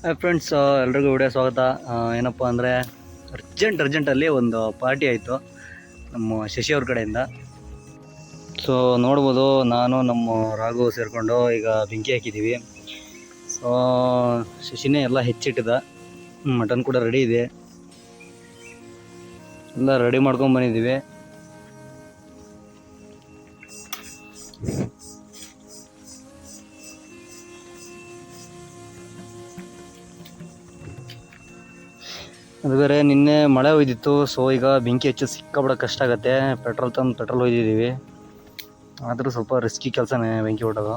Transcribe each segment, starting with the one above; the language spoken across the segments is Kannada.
ಹಾಯ್ ಫ್ರೆಂಡ್ಸ್, ಎಲ್ರಿಗೂ ವಿಡಿಯೋ ಸ್ವಾಗತ. ಏನಪ್ಪ ಅಂದರೆ ಅರ್ಜೆಂಟಲ್ಲಿ ಒಂದು ಪಾರ್ಟಿ ಆಯಿತು ನಮ್ಮ ಶಶಿ ಅವ್ರ ಕಡೆಯಿಂದ. ಸೊ ನೋಡ್ಬೋದು, ನಾನು ನಮ್ಮ ರಾಘು ಸೇರಿಕೊಂಡು ಈಗ ಬೆಂಕಿ ಹಾಕಿದ್ದೀವಿ. ಸೊ ಶಶಿನೇ ಎಲ್ಲ ಹೆಚ್ಚಿಟ್ಟಿದ. ಮಟನ್ ಕೂಡ ರೆಡಿ ಇದೆ, ಎಲ್ಲ ರೆಡಿ ಮಾಡ್ಕೊಂಡು ಬಂದಿದ್ದೀವಿ. ಅದು ಬೇರೆ ನಿನ್ನೆ ಮಳೆ ಒಯ್ದಿತ್ತು. ಸೊ ಈಗ ಬೆಂಕಿ ಹೆಚ್ಚು ಸಿಕ್ಕಾಬಿಡ ಕಷ್ಟ ಆಗುತ್ತೆ. ಪೆಟ್ರೋಲ್ ಒಯ್ದಿದ್ದೀವಿ, ಆದರೂ ಸ್ವಲ್ಪ ರಿಸ್ಕಿ ಕೆಲಸನೇ ಬೆಂಕಿ ಹೊಡೋದು.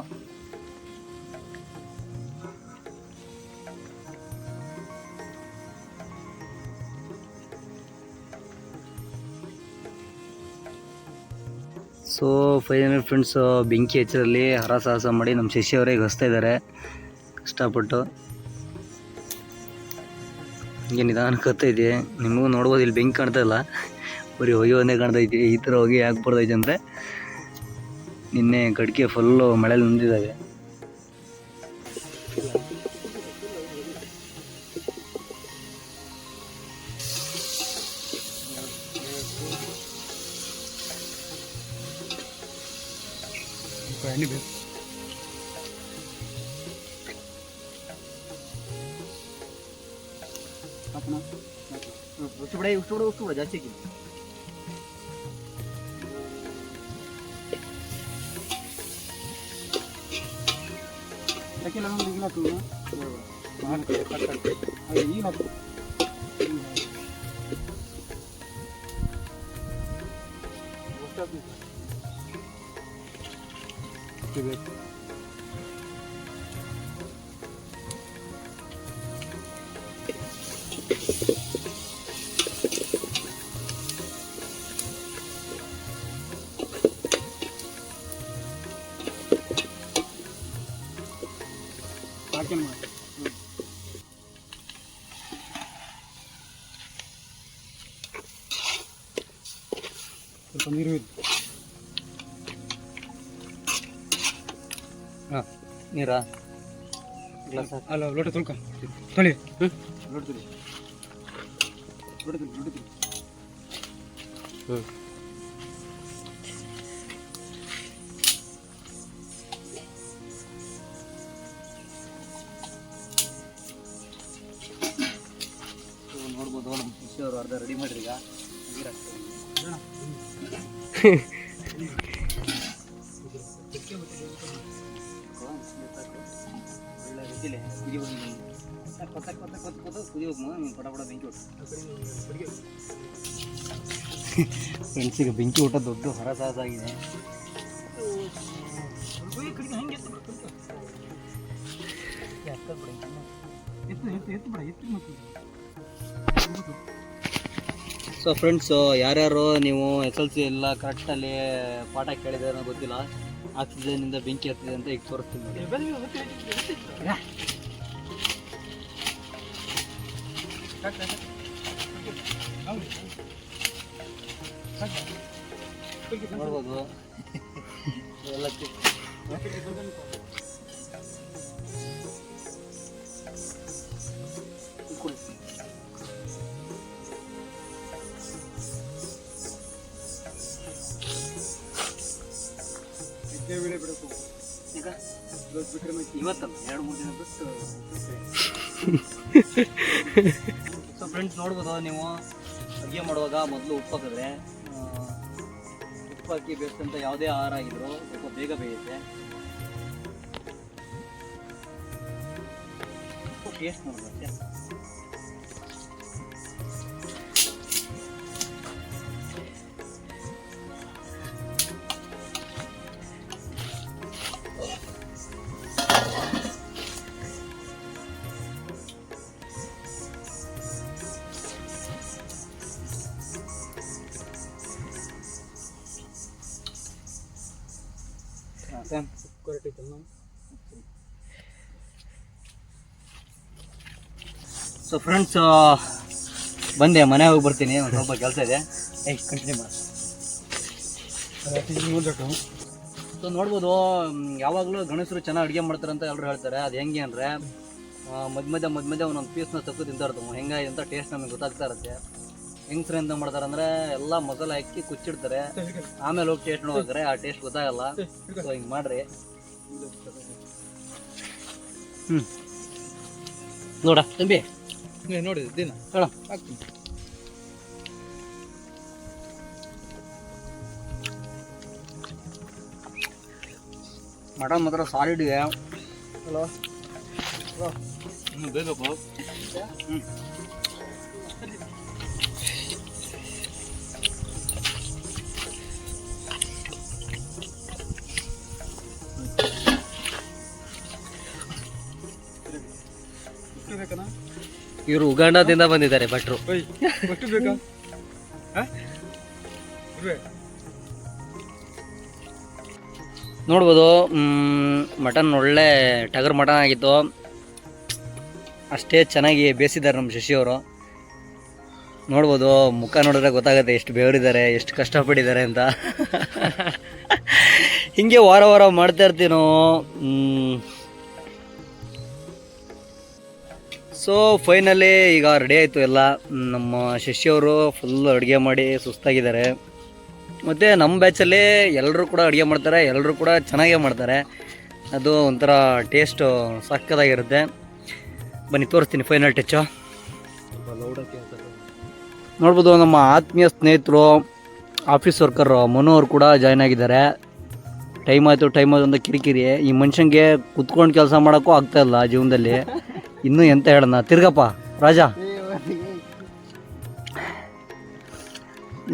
ಸೊ ಫೈನಲ್ ಫ್ರೆಂಡ್ಸ್, ಬೆಂಕಿ ಹೆಚ್ಚರಲ್ಲಿ ಹರಸಾಹಸ ಮಾಡಿ ನಮ್ಮ ಶಶಿ ಅವರೇ ಹಸ್ತಾ ಇದ್ದಾರೆ ಕಷ್ಟಪಟ್ಟು. ಹಿಂಗೆ ನಿಧಾನ ಕತ್ತೈತಿ. ನಿಮಗೂ ನೋಡ್ಬೋದು, ಇಲ್ಲಿ ಬೆಂಕಿ ಕಾಣ್ತಾ ಇಲ್ಲ, ಬರೀ ಹೊಗೆ ಒಂದೇ ಕಾಣ್ತೈತಿ. ಈ ಥರ ಹೊಗೆ ಯಾಕೆ ಬರ್ತೈತೆ ಅಂದರೆ ನಿನ್ನೆ ಕಡಿಕೆ ಫುಲ್ಲು ಮಳೆಯಲ್ಲಿ ನಿಂತಿದ್ದಾವೆ. ಉಷ್ಟು ಜಾಸ್ತಿ ಸ್ವಲ್ಪ ನೀರು ಹಾಂ, ನೀರಾ ಗ್ಲಾಸ್ ಅಲ್ಲ, ಲೋಟ ತೊಳ್ಕ ತೊಳಿ. ಲೋಟ ತೊಳಿ, ಲೋಟ ತೊಳಿ, ಲೋಟ ತೊಳಿ. ನೋಡ್ಬೋದು, ನಮ್ಮ ಕೃಷಿ ಅವರು ಅರ್ಧ ರೆಡಿ ಮಾಡಿರಿ. ಈಗ ನೀರು ಹಾಕ್ತೀವಿ. ಫ್ರೆಂಡ್ಸಿಗೆ ಬೆಂಕಿ ಊಟ ದೊಡ್ಡ ಹರಸಾಹಸ ಆಗಿದೆ. ಸೊ ಫ್ರೆಂಡ್ಸ್, ಯಾರ್ಯಾರು ನೀವು SLC ಎಲ್ಲ ಕರೆಕ್ಟಲ್ಲಿ ಪಾಠ ಕೇಳಿದ್ರೆ ಅನ್ನೋ ಗೊತ್ತಿಲ್ಲ. ಆಕ್ಸಿಜನ್ನಿಂದ ಬೆಂಕಿ ಹತ್ತಿದೆ ಅಂತ ಈಗ ತೋರಿಸ್ತೀನಿ. ನೋಡ್ಬೋದು ಎಲ್ಲ ಇವತ್ತಲ್ಲ, 2-3 ದಿನ ಬಿಟ್ಟು. ಸೊ ಫ್ರೆಂಡ್ಸ್, ನೋಡ್ಬೋದು ನೀವು ಅಡುಗೆ ಮಾಡುವಾಗ ಮೊದಲು ಉಪ್ಪು ಹಾಕಿದ್ರೆ, ಉಪ್ಪು ಹಾಕಿ ಬೇಯಿಸಿದಂಥ ಯಾವುದೇ ಆಹಾರ ಆಗಿದ್ರು ಸ್ವಲ್ಪ ಬೇಗ ಬೇಯುತ್ತೆ. ಉಪ್ಪು ಟೇಸ್ಟ್ ಮಾಡೋದಕ್ಕೆ ಸೊ ಫ್ರೆಂಡ್ಸ್, ಬಂದೆ, ಮನೆ ಹೋಗಿ ಬರ್ತೀನಿ, ಒಂದು ಸ್ವಲ್ಪ ಕೆಲಸ ಇದೆ. ಕಂಟಿನ್ಯೂ ಮಾಡಿ. ಸೊ ನೋಡ್ಬೋದು, ಯಾವಾಗಲೂ ಗಣೇಶರು ಚೆನ್ನಾಗಿ ಅಡುಗೆ ಮಾಡ್ತಾರೆ ಅಂತ ಎಲ್ಲರೂ ಹೇಳ್ತಾರೆ. ಅದು ಹೆಂಗೆ ಅಂದರೆ ಮಧ್ಯ ಮಧ್ಯ ಒಂದೊಂದು ಪೀಸ್ನ ತಕ್ಕ ತಿಂತಾ ಇರ್ತವೆ. ಹೆಂಗಾಗಿ ಅಂತ ಟೇಸ್ಟ್ ನಮಗೆ ಗೊತ್ತಾಗ್ತಾ ಇರುತ್ತೆ. ಹೆಂಗ್ಸ್ರು ಎಂತ ಮಾಡ್ತಾರೆ ಅಂದರೆ ಎಲ್ಲ ಮಸಾಲೆ ಹಾಕಿ ಕುಚ್ಚಿಡ್ತಾರೆ, ಆಮೇಲೆ ಹೋಗಿ ಟೇಸ್ಟ್ ನೋಡ್ಬೇಕಾರೆ ಆ ಟೇಸ್ಟ್ ಗೊತ್ತಾಗಲ್ಲ. ಸೊ ಹಿಂಗೆ ಮಾಡ್ರಿ. ನೋಡ ತಂಬಿ ನೋಡಿ ದಿನ ಹೇಳ ಹಾಕ್ತೀನಿ. ಮಟನ್ ಮಾತ್ರ ಸಾಲಿಡ್ ಇದೆ. ಹಲೋ ಬೇಕು. ಇವರು ಉಗಾಂಡದಿಂದ ಬಂದಿದ್ದಾರೆ ಭಟ್ರು. ಬೇಕಾ ನೋಡ್ಬೋದು ಮಟನ್ ಒಳ್ಳೆ ಟಗರ್ ಮಟನ್ ಆಗಿತ್ತು. ಅಷ್ಟೇ ಚೆನ್ನಾಗಿ ಬೇಯಿಸಿದ್ದಾರೆ ನಮ್ಮ ಶಶಿಯವರು. ನೋಡ್ಬೋದು ಮುಖ ನೋಡಿದ್ರೆ ಗೊತ್ತಾಗುತ್ತೆ ಎಷ್ಟು ಬೆವರಿದ್ದಾರೆ, ಎಷ್ಟು ಕಷ್ಟಪಟ್ಟಿದ್ದಾರೆ ಅಂತ. ಹಿಂಗೆ ವಾರ ವಾರ ಮಾಡ್ತಾ ಇರ್ತೀವಿ ನಾವು. ಸೊ ಫೈನಲಿ ಈಗ ರೆಡಿ ಆಯಿತು ಎಲ್ಲ. ನಮ್ಮ ಶಶಿಯವರು ಫುಲ್ ಅಡುಗೆ ಮಾಡಿ ಸುಸ್ತಾಗಿದ್ದಾರೆ. ಮತ್ತು ನಮ್ಮ ಬ್ಯಾಚಲ್ಲಿ ಎಲ್ಲರೂ ಕೂಡ ಅಡುಗೆ ಮಾಡ್ತಾರೆ, ಎಲ್ಲರೂ ಕೂಡ ಚೆನ್ನಾಗೇ ಮಾಡ್ತಾರೆ. ಅದು ಒಂಥರ ಟೇಸ್ಟು ಸಕ್ಕತ್ತಾಗಿರುತ್ತೆ. ಬನ್ನಿ ತೋರಿಸ್ತೀನಿ ಫೈನಲ್ ಟಚ್ಚು. ನೋಡ್ಬೋದು ನಮ್ಮ ಆತ್ಮೀಯ ಸ್ನೇಹಿತರು ಆಫೀಸ್ ವರ್ಕರ್ ಮನು ಅವರು ಕೂಡ ಜಾಯ್ನ್ ಆಗಿದ್ದಾರೆ. ಟೈಮ್ ಆಯಿತು ಅಂತ ಕಿರಿಕಿರಿ. ಈ ಮನುಷ್ಯಂಗೆ ಕುತ್ಕೊಂಡು ಕೆಲಸ ಮಾಡೋಕ್ಕೂ ಆಗ್ತಾಯಿಲ್ಲ ಜೀವನದಲ್ಲಿ. ಇನ್ನೂ ಎಂತ ಹೇಳೋಣ, ತಿರ್ಗಪ್ಪ ರಾಜ.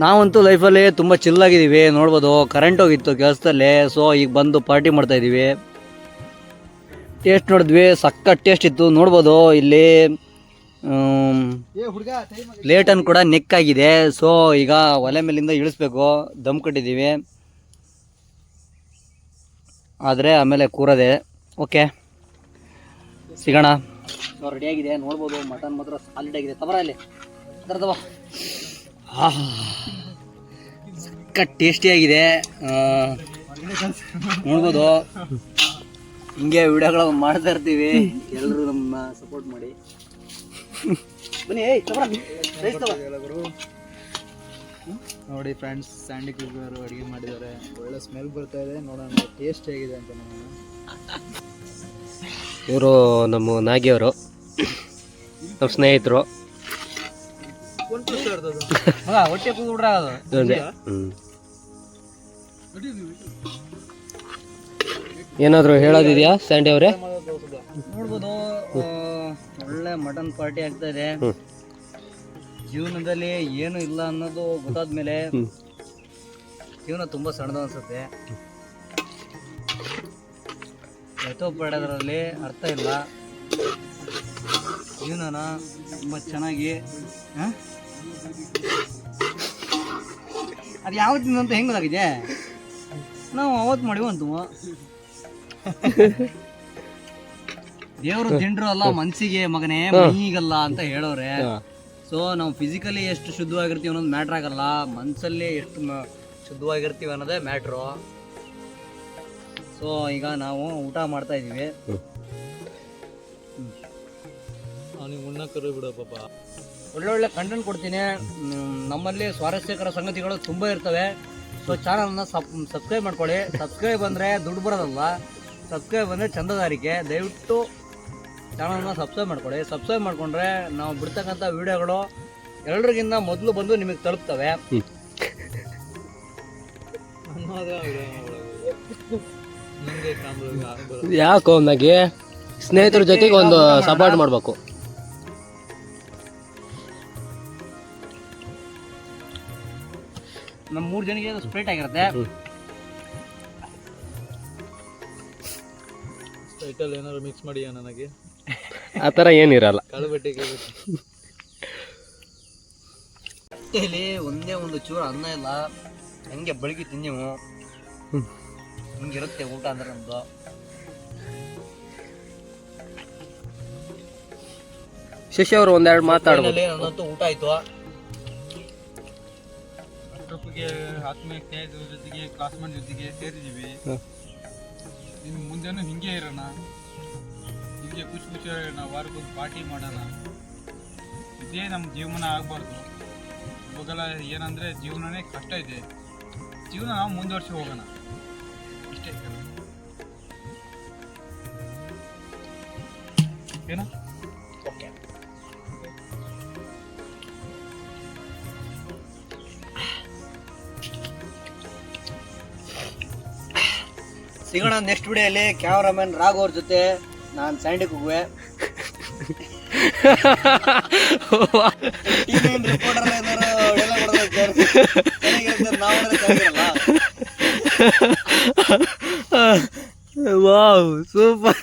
ನಾವಂತೂ ಲೈಫಲ್ಲಿ ತುಂಬ ಚಿಲ್ಲಾಗಿದ್ದೀವಿ. ನೋಡ್ಬೋದು ಕರೆಂಟ್ ಹೋಗಿತ್ತು ಕೆಲಸದಲ್ಲಿ. ಸೊ ಈಗ ಬಂದು ಪಾರ್ಟಿ ಮಾಡ್ತಾಯಿದ್ದೀವಿ. ಟೇಸ್ಟ್ ನೋಡಿದ್ವಿ, ಸಕ್ಕ ಟೇಸ್ಟ್ ಇತ್ತು. ನೋಡ್ಬೋದು ಇಲ್ಲಿ ಲೇಟನ್ನು ಕೂಡ ನೆಕ್ಕಾಗಿದೆ. ಸೊ ಈಗ ಒಲೆ ಮೇಲಿಂದ ಇಳಿಸ್ಬೇಕು. ದಮ್ ಕಟ್ಟಿದ್ದೀವಿ, ಆದರೆ ಆಮೇಲೆ ಕೂರದೆ. ಓಕೆ ಸಿಗೋಣ. ರೆಡಿಯಾಗಿದೆ. ನೋಡ್ಬೋದು ಮಟನ್ ಮಾತ್ರ ಸಾಲಿಡ್ ಆಗಿದೆ. ತಬರ ಅಲ್ಲಿ ತರದವ ಸಕ್ಕ ಟೇಸ್ಟಿಯಾಗಿದೆ. ನೋಡ್ಬೋದು ಹಿಂಗೆ ವಿಡಿಯೋಗಳು ಮಾಡ್ತಾ ಇರ್ತೀವಿ. ಎಲ್ಲರೂ ನಮ್ಮ ಸಪೋರ್ಟ್ ಮಾಡಿ ಬನ್ನಿ. ನೋಡಿ ಫ್ರೆಂಡ್ಸ್, ಸ್ಯಾಂಡಿ ಕುಕ್ಕರ್ ಅಡುಗೆ ಮಾಡಿದ್ದಾರೆ. ಒಳ್ಳೆ ಸ್ಮೆಲ್ ಬರ್ತಾ ಇದೆ. ನೋಡೋಣ ಟೇಸ್ಟ್ ಹೇಗಿದೆ ಅಂತ ನೋಡೋಣ. ಇವರು ನಮ್ಮ ನಾಗಿಯವರು, ನಮ್ಮ ಸ್ನೇಹಿತರು. ಹೊಟ್ಟೆ ಕೂಡ್ರ ಏನಾದರೂ ಹೇಳೋದಿದೆಯಾ ಸ್ಯಾಂಡಿ ಅವರೇ? ನೋಡ್ಬೋದು ಒಳ್ಳೆ ಮಟನ್ ಪಾರ್ಟಿ ಆಗ್ತಾ ಇದೆ. ಜೀವನದಲ್ಲಿ ಏನು ಇಲ್ಲ ಅನ್ನೋದು ಗೊತ್ತಾದ್ಮೇಲೆ ಜೀವನ ತುಂಬ ಸಣ್ಣದು ಅನ್ಸುತ್ತೆ. ಪಡೋದ್ರಲ್ಲಿ ಅರ್ಥ ಇಲ್ಲ. ಜೀವನನ ತುಂಬ ಚೆನ್ನಾಗಿ ಅದು ಯಾವತ್ತಿಂದ ಅಂತ ಹೆಂಗೆ ಗೊತ್ತಾಗಿದೆ? ನಾವು ಅವತ್ತು ಮಾಡಿವಂತು. ದೇವರು ದಿಂಡ್ರು ಅಲ್ಲ ಮನ್ಸಿಗೆ ಮಗನೇ ಮೈಗಲ್ಲ ಅಂತ ಹೇಳೋರೆ. ಸೊ ನಾವು ಫಿಸಿಕಲಿ ಎಷ್ಟು ಶುದ್ಧವಾಗಿರ್ತೀವಿ ಅನ್ನೋದು ಮ್ಯಾಟ್ರ್ ಆಗಲ್ಲ, ಮನಸ್ಸಲ್ಲಿ ಎಷ್ಟು ಶುದ್ಧವಾಗಿರ್ತೀವಿ ಅನ್ನೋದೇ ಮ್ಯಾಟ್ರು. ಸೊ ಈಗ ನಾವು ಊಟ ಮಾಡ್ತಾ ಇದ್ದೀವಿ. ಅವನಿಗೆ ಉಣ್ಣಕ್ಕರು ಬಿಡೋ ಪಾಪ. ಒಳ್ಳೊಳ್ಳೆ ಕಂಟೆಂಟ್ ಕೊಡ್ತೀನಿ. ನಮ್ಮಲ್ಲಿ ಸ್ವಾರಸ್ಯಕರ ಸಂಗತಿಗಳು ತುಂಬ ಇರ್ತವೆ. ಸೊ ಚಾನಲ್ನ ಸಬ್ಸ್ಕ್ರೈಬ್ ಮಾಡ್ಕೊಳ್ಳಿ. ಸಬ್ಸ್ಕ್ರೈಬ್ ಅಂದರೆ ದುಡ್ಡು ಬರೋದಲ್ಲ, ಸಬ್ಸ್ಕ್ರೈಬ್ ಅಂದರೆ ಚಂದದಾರಿಕೆ. ದಯವಿಟ್ಟು ಚಾನಲ್ನ ಸಬ್ಸ್ಕ್ರೈಬ್ ಮಾಡ್ಕೊಳ್ಳಿ. ಸಬ್ಸ್ಕ್ರೈಬ್ ಮಾಡಿಕೊಂಡ್ರೆ ನಾವು ಬಿಡ್ತಕ್ಕಂಥ ವೀಡಿಯೋಗಳು ಎಲ್ಲರಿಗಿಂತ ಮೊದಲು ಬಂದು ನಿಮಗೆ ತಲುಪ್ತವೆ. ಯಾಕೋ ನನಗೆ ಸ್ನೇಹಿತರ ಜೊತೆಗೆ ಒಂದು ಸಪೋರ್ಟ್ ಮಾಡಬೇಕು. ನಮ್ಮ 3 ಜನಕ್ಕೆ ಸ್ಪ್ರೇಟ್ ಆಗಿರುತ್ತೆ. ಸ್ಪ್ರೈಟಲ್ಲಿ ಏನಾದ್ರು ಮಿಕ್ಸ್ ಮಾಡಿಯಾ ನನಗೆ? ಆ ಥರ ಏನಿರಲ್ಲ. ಕಾಳುಬಟ್ಟೆಗೆ ಹೊಟ್ಟೆಯಲ್ಲಿ ಒಂದೇ ಒಂದು ಚೂರು ಅನ್ನ ಇಲ್ಲ. ಹಂಗೆ ಬೆಳಗ್ಗೆ ತಿಂದೆವು. ಹಿಂಗಿರುತ್ತೆ ಊಟ ಅಂದ್ರೆ ನಮ್ದು. ಶಶಿ ಅವರು ಒಂದೆರಡು ಮಾತಾಡ್ಬೋದು. ನನ್ನಂತೂ ಊಟ ಆಯ್ತು. ಅಷ್ಟೊತ್ತಿಗೆ ಆತ್ಮೀಯ ಸ್ನೇಹಿತರ ಜೊತೆಗೆ ಕ್ಲಾಸ್ಮೇಟ್ ಜೊತೆಗೆ ಸೇರಿದ್ದೀವಿ. ಇನ್ನು ಮುಂದೆನೂ ಹಿಂಗೆ ಇರೋಣ. ಹೀಗೆ ಖುಷಿ ಖುಷಿ ನಾವು ವಾರಕ್ಕೊಂದು ಪಾರ್ಟಿ ಮಾಡೋಣ. ಇದೇ ನಮ್ಮ ಜೀವನ ಆಗಬಾರ್ದು. ಇವಾಗೆಲ್ಲ ಏನಂದರೆ ಜೀವನನೇ ಕಷ್ಟ ಇದೆ. ಜೀವನ ನಾವು ಮುಂದುವರ್ಸಿ ಹೋಗೋಣ ಇಷ್ಟೇ. ಏನು ಓಕೆ. ಸಿಗೋಣ ನೆಕ್ಸ್ಟ್ ವಿಡಿಯೋಲಿ. ಕ್ಯಾಮ್ರಾಮನ್ ರಾಘವ್ ಅವ್ರ ಜೊತೆ ನಾನು ಸ್ಯಾಂಡಿ ಕುಗ್ವೆ. ರಿಪೋರ್ಟರ್ ನಾವು ಸೂಪರ್.